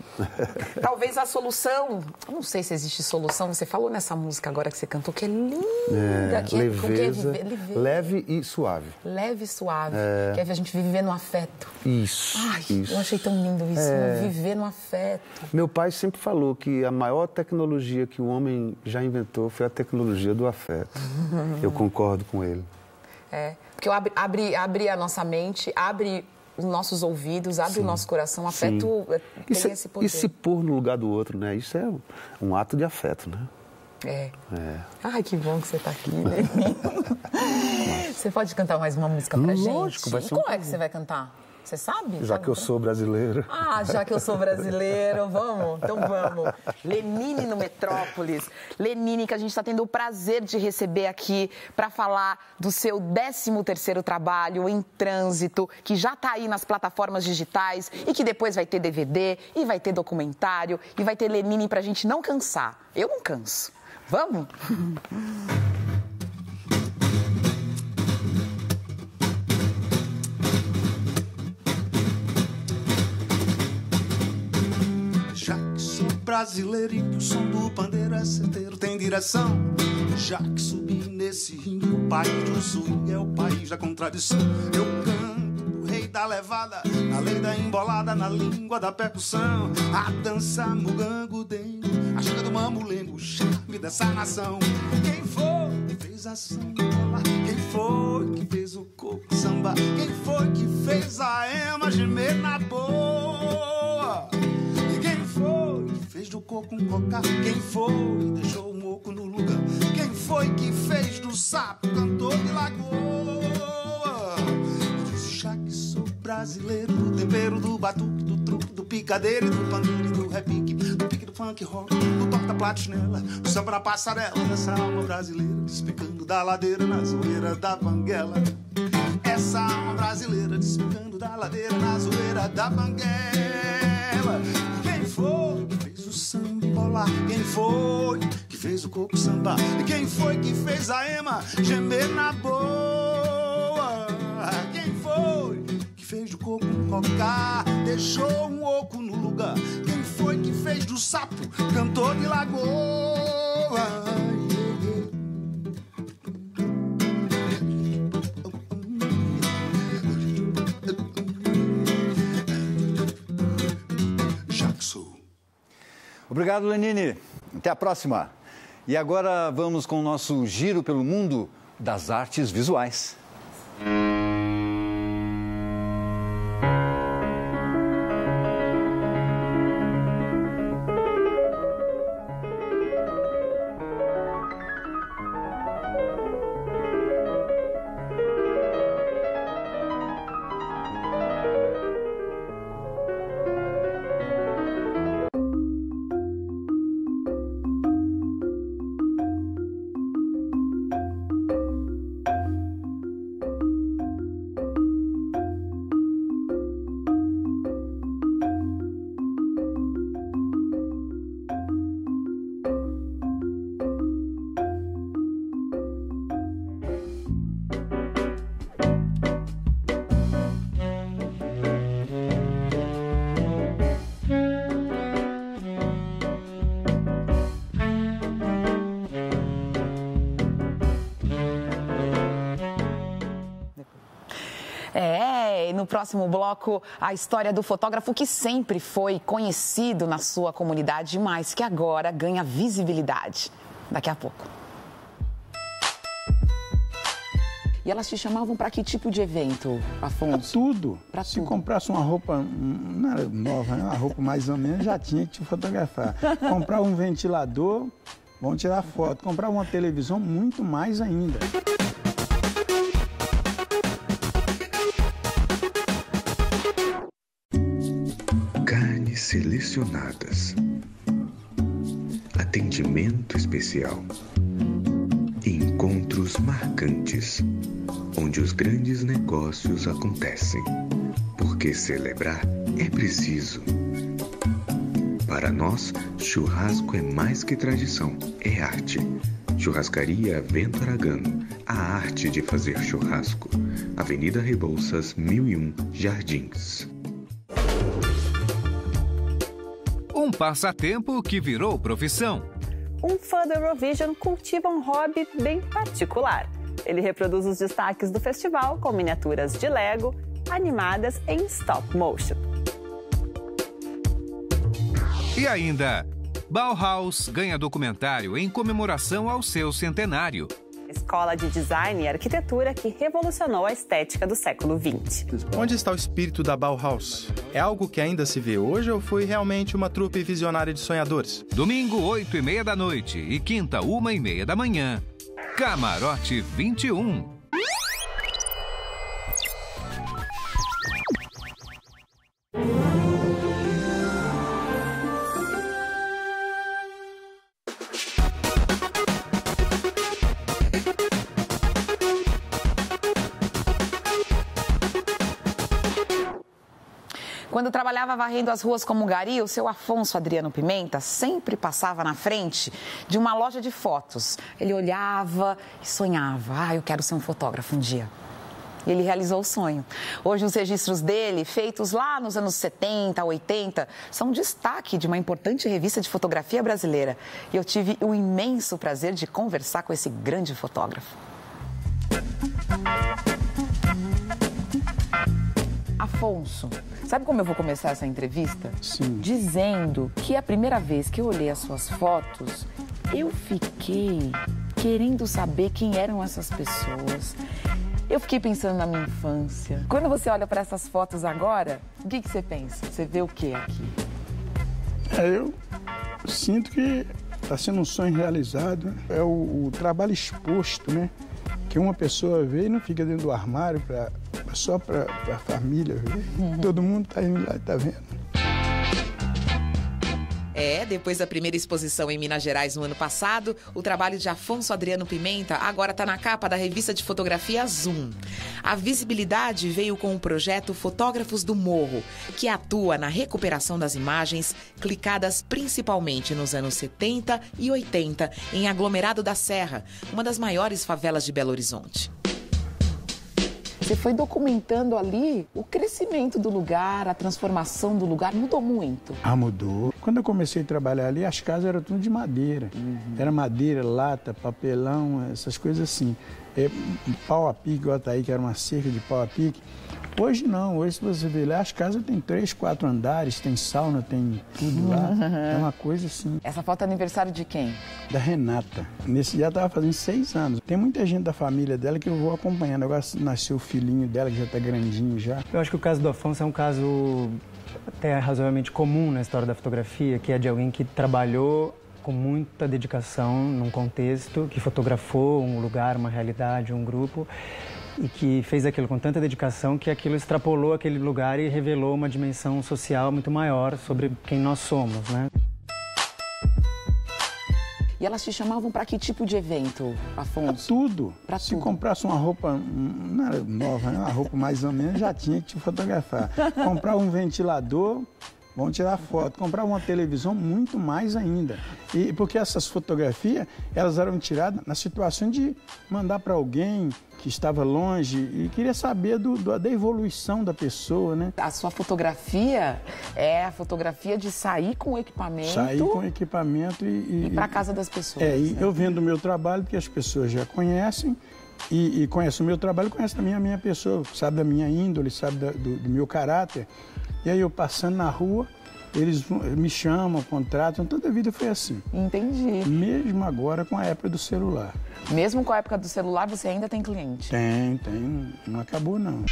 Talvez a solução, eu não sei se existe solução, você falou nessa música agora que você cantou, que é linda. Leveza, leve e suave. Leve e suave, que a gente viver no afeto. Isso. Eu achei tão lindo isso, viver no afeto. Meu pai sempre falou que a maior tecnologia que o homem já inventou foi a tecnologia do afeto. Eu concordo com ele. Porque abre a nossa mente, abre os nossos ouvidos, abre o nosso coração, afeto tem esse poder. E se pôr no lugar do outro, né? Isso é um ato de afeto, né? Ai, que bom que você está aqui, né? Você pode cantar mais uma música pra gente? Lógico, vai ser Qual é que você vai cantar? Você sabe? Já que eu sou brasileiro. Ah, já que eu sou brasileiro, vamos? Então vamos. Lenine no Metrópolis. Lenine, que a gente está tendo o prazer de receber aqui para falar do seu 13º trabalho, Em Trânsito, que já está aí nas plataformas digitais e que depois vai ter DVD e vai ter documentário e vai ter Lenine para a gente não cansar. Eu não canso. Vamos? Já que sou brasileiro e que o som do pandeiro é certeiro, tem direção. Já que subi nesse ringue, o país do swing é o país da contradição. Eu canto o rei da levada, na lei da embolada, na língua da percussão. A dança mugango dengo, a chega do mamulengo, o charme dessa nação. Quem foi que fez a samba? Quem foi que fez o coco samba? Quem foi que fez a ema gemer na boa? E quem foi que fez do coco um cocar? Quem foi que deixou o moco no lugar? Quem foi que fez do sapo cantor de lagoa? Já que sou brasileiro, do tempero, do batuque, do truque, do picadeiro, do pandeiro, do repique, do pique, do funk rock, do toque da platinela, do samba na passarela, dessa alma brasileira, despicando da ladeira na zoeira da banguela. Essa alma brasileira, despicando da ladeira na zoeira da banguela. Quem foi que fez o samba embolar? Quem foi que fez o coco sambar? E quem foi que fez a ema gemer na boa? Quem foi que fez do coco um cocar? Deixou um oco no lugar? Quem foi que fez do sapo cantor de lagoa? Obrigado, Lenine. Até a próxima. E agora vamos com o nosso giro pelo mundo das artes visuais. No próximo bloco, a história do fotógrafo que sempre foi conhecido na sua comunidade, mas que agora ganha visibilidade. Daqui a pouco. E elas te chamavam para que tipo de evento, Afonso? Pra tudo. Se comprasse uma roupa, não era nova, né? Uma roupa mais ou menos, já tinha que te fotografar. Comprar um ventilador, vão tirar foto. Comprar uma televisão, muito mais ainda. Carnes selecionadas, atendimento especial, encontros marcantes, onde os grandes negócios acontecem, porque celebrar é preciso. Para nós, churrasco é mais que tradição, é arte. Churrascaria Vento Aragano, a arte de fazer churrasco. Avenida Rebouças, 1001, Jardins. Um passatempo que virou profissão. Um fã do Eurovision cultiva um hobby bem particular. Ele reproduz os destaques do festival com miniaturas de Lego, animadas em stop motion. E ainda, Bauhaus ganha documentário em comemoração ao seu centenário. Escola de design e arquitetura que revolucionou a estética do século XX. Onde está o espírito da Bauhaus? É algo que ainda se vê hoje ou foi realmente uma trupe visionária de sonhadores? Domingo, 8h30 da noite e quinta, 1h30 da manhã. Camarote 21. Quando trabalhava varrendo as ruas como gari, o seu Afonso Adriano Pimenta sempre passava na frente de uma loja de fotos. Ele olhava e sonhava, eu quero ser um fotógrafo um dia. E ele realizou o sonho. Hoje, os registros dele, feitos lá nos anos 70, 80, são destaque de uma importante revista de fotografia brasileira. E eu tive o imenso prazer de conversar com esse grande fotógrafo. Afonso, sabe como eu vou começar essa entrevista? Sim. Dizendo que a primeira vez que eu olhei as suas fotos, eu fiquei querendo saber quem eram essas pessoas. Eu fiquei pensando na minha infância. Quando você olha para essas fotos agora, o que você pensa? Você vê o que aqui? Eu sinto que está sendo um sonho realizado. É o trabalho exposto, né? Que uma pessoa vê e não fica dentro do armário só para a família ver. Todo mundo está indo lá e está vendo. Depois da primeira exposição em Minas Gerais no ano passado, o trabalho de Afonso Adriano Pimenta agora está na capa da revista de fotografia Zoom. A visibilidade veio com o projeto Fotógrafos do Morro, que atua na recuperação das imagens clicadas principalmente nos anos 70 e 80 em Aglomerado da Serra, uma das maiores favelas de Belo Horizonte. Você foi documentando ali o crescimento do lugar, a transformação do lugar. Mudou muito? Mudou. Quando eu comecei a trabalhar ali, as casas eram tudo de madeira. Era madeira, lata, papelão, essas coisas assim. Pau a pique, o Ataí, que era uma cerca de pau a pique. Hoje não, hoje se você ver lá, as casas têm 3, 4 andares, tem sauna, tem tudo lá. É uma coisa assim. Essa foto é aniversário de quem? Da Renata. Nesse dia ela estava fazendo 6 anos. Tem muita gente da família dela que eu vou acompanhando. Agora nasceu o filhinho dela, que já está grandinho já. Eu acho que o caso do Afonso é um caso até razoavelmente comum na história da fotografia, que é de alguém que trabalhou com muita dedicação num contexto, que fotografou um lugar, uma realidade, um grupo, e que fez aquilo com tanta dedicação que aquilo extrapolou aquele lugar e revelou uma dimensão social muito maior sobre quem nós somos, né? E elas te chamavam para que tipo de evento, Afonso? Tudo. Se comprasse uma roupa não era nova, né? Uma roupa mais ou menos, já tinha que te fotografar. Comprar um ventilador, vão tirar foto. Comprar uma televisão, muito mais ainda. E porque essas fotografias, elas eram tiradas na situação de mandar para alguém que estava longe e queria saber da evolução da pessoa, né? A sua fotografia é a fotografia de sair com o equipamento. Sair com o equipamento e para casa das pessoas. E né? eu vendo o meu trabalho, porque as pessoas já conhecem e conhecem o meu trabalho, conhecem também a minha pessoa, sabe da minha índole, sabe do meu caráter. E aí eu passando na rua, eles me chamam, contratam, toda a vida foi assim. Entendi. Mesmo agora com a época do celular. Mesmo com a época do celular, você ainda tem cliente? Tem, não acabou não.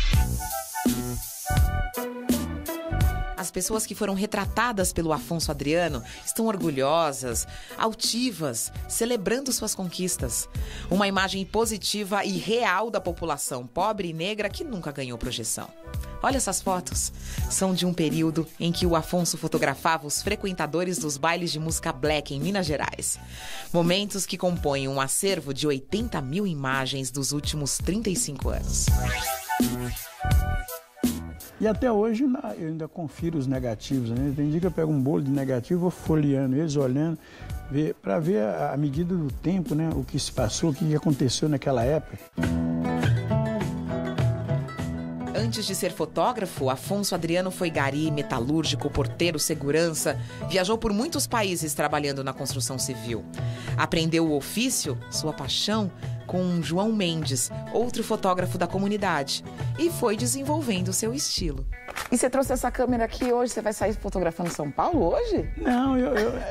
As pessoas que foram retratadas pelo Afonso Adriano estão orgulhosas, altivas, celebrando suas conquistas. Uma imagem positiva e real da população pobre e negra que nunca ganhou projeção. Olha essas fotos. São de um período em que o Afonso fotografava os frequentadores dos bailes de música black em Minas Gerais. Momentos que compõem um acervo de 80 mil imagens dos últimos 35 anos. E até hoje eu ainda confiro os negativos, né? Tem dia que eu pego um bolo de negativo e vou folheando eles, olhando, para ver a medida do tempo, né? O que se passou, o que aconteceu naquela época. Antes de ser fotógrafo, Afonso Adriano foi gari, metalúrgico, porteiro, segurança. Viajou por muitos países trabalhando na construção civil. Aprendeu o ofício, sua paixão, com João Mendes, outro fotógrafo da comunidade. E foi desenvolvendo seu estilo. E você trouxe essa câmera aqui hoje? Você vai sair fotografando São Paulo hoje? Não,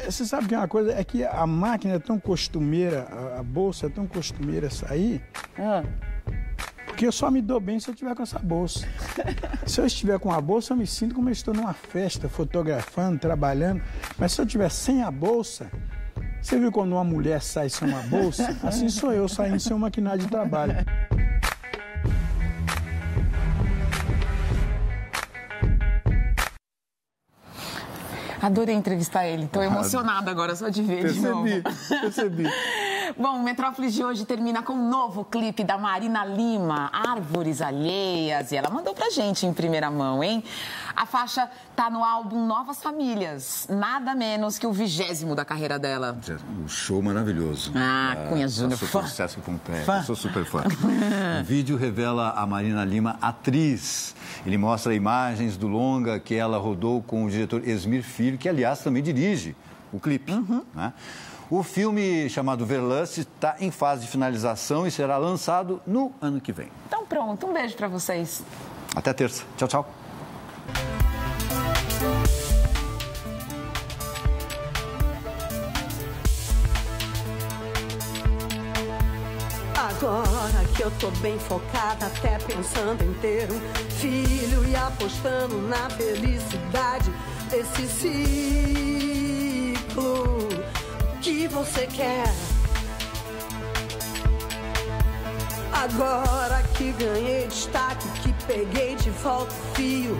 você sabe que uma coisa é que a máquina é tão costumeira, a bolsa é tão costumeira sair... Porque eu só me dou bem se eu estiver com essa bolsa. Se eu estiver com a bolsa, eu me sinto como eu estou numa festa, fotografando, trabalhando. Mas se eu estiver sem a bolsa... Você viu quando uma mulher sai sem uma bolsa? Assim sou eu, saindo sem um maquinário de trabalho. Adorei entrevistar ele. Estou emocionada agora só de ver de novo. Percebi. Bom, o Metrópolis de hoje termina com um novo clipe da Marina Lima, Árvores Alheias. E ela mandou pra gente em primeira mão, hein? A faixa tá no álbum Novas Famílias, nada menos que o 20º da carreira dela. Um show maravilhoso. Cunha Júnior, fã. Sucesso completo. Sou super fã. O vídeo revela a Marina Lima atriz. Ele mostra imagens do longa que ela rodou com o diretor Esmir Filho, que, aliás, também dirige o clipe. Né? O filme, chamado Verlust, está em fase de finalização e será lançado no ano que vem. Então pronto, um beijo para vocês. Até terça. Tchau, tchau. Agora que eu tô bem focada, até pensando em ter um filho e apostando na felicidade desse ciclo. O que você quer? Agora que ganhei destaque, que peguei de volta o fio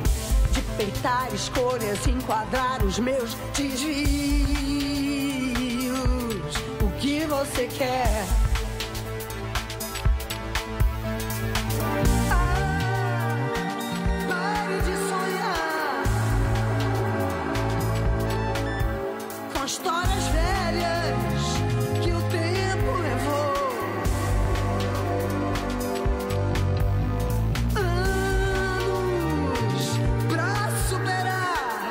de peitar escolhas, enquadrar os meus desvios. O que você quer? Pare de sonhar com histórias velhas que o tempo levou. Anos pra superar.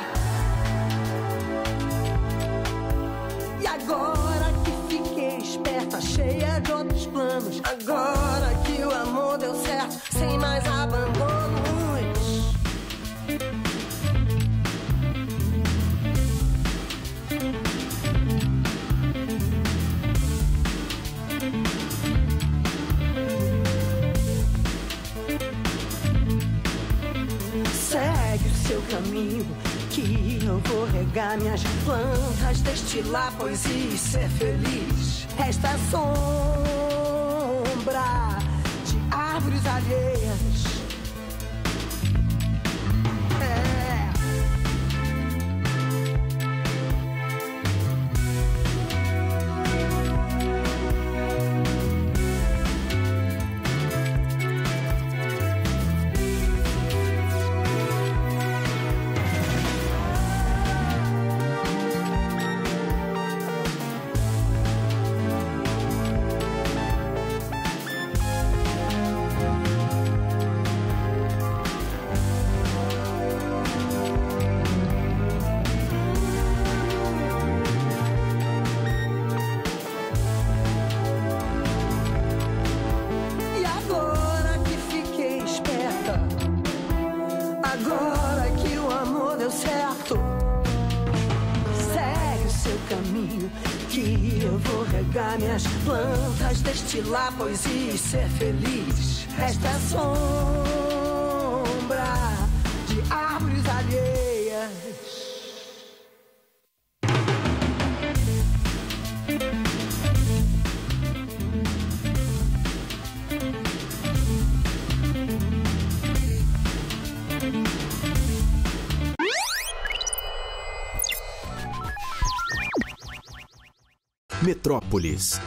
E agora que fiquei esperta, cheia de outros planos, agora que o amor deu certo, sem mais abandonos. Segue o seu caminho, que eu vou regar minhas plantas, destilar poesia e ser feliz. Esta sombra de árvores alheias. E agora que fiquei esperta, agora que o amor deu certo, segue o seu caminho, que eu vou regar minhas plantas, destilar poesia e ser feliz. Esta sombra de árvores alheias. Metrópolis.